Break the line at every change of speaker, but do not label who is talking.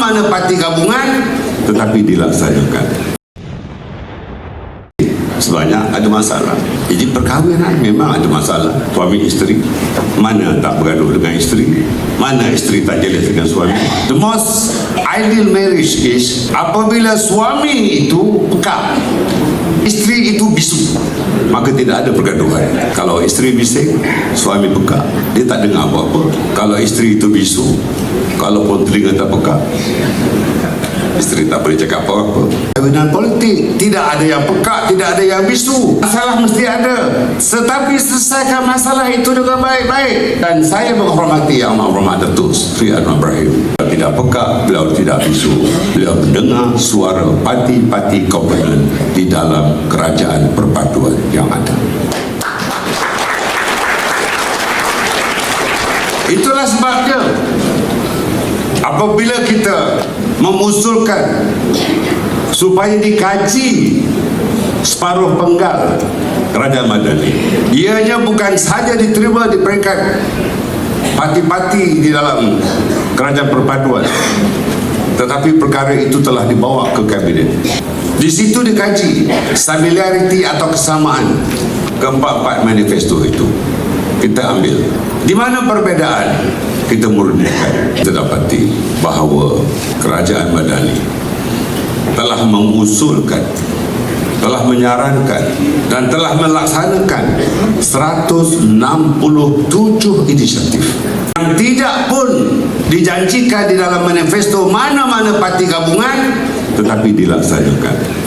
mana-mana parti gabungan tetapi dilaksanakan. Sebanyak ada masalah. Jadi perkahwinan memang ada masalah. Suami isteri, mana tak bergaduh dengan isteri, mana isteri tak jealous dengan suami. The most ideal marriage is apabila suami itu peka, isteri itu bisu, maka tidak ada pergaduhan. Kalau isteri bising, suami peka, dia tak dengar apa-apa. Kalau isteri itu bisu, kalaupun telinga tak peka, isteri tak boleh cakap apa-apa. Perkahwinan politik tidak ada yang peka, tidak ada yang bisu. Masalah mesti ada, tetapi selesaikan masalah itu dengan baik-baik. Dan saya menghormati Yang Amat Datuk Seri Anwar Ibrahim. Beliau tidak peka, beliau tidak bisu. Beliau mendengar suara parti-parti komponen di dalam kerajaan perpaduan yang ada. Itulah sebabnya apabila kita mengusulkan supaya dikaji separuh penggal kerajaan madani, ianya bukan sahaja diterima di peringkat parti-parti di dalam kerajaan perpaduan, tetapi perkara itu telah dibawa ke kabinet. Di situ dikaji similarity atau kesamaan keempat-empat manifesto itu. Kita ambil di mana perbezaan, kita murnikan. Kita dapati bahawa kerajaan madani telah mengusulkan, telah menyarankan dan telah melaksanakan 167 inisiatif yang tidak pun dijanjikan di dalam manifesto mana-mana parti gabungan, tetapi dilaksanakan.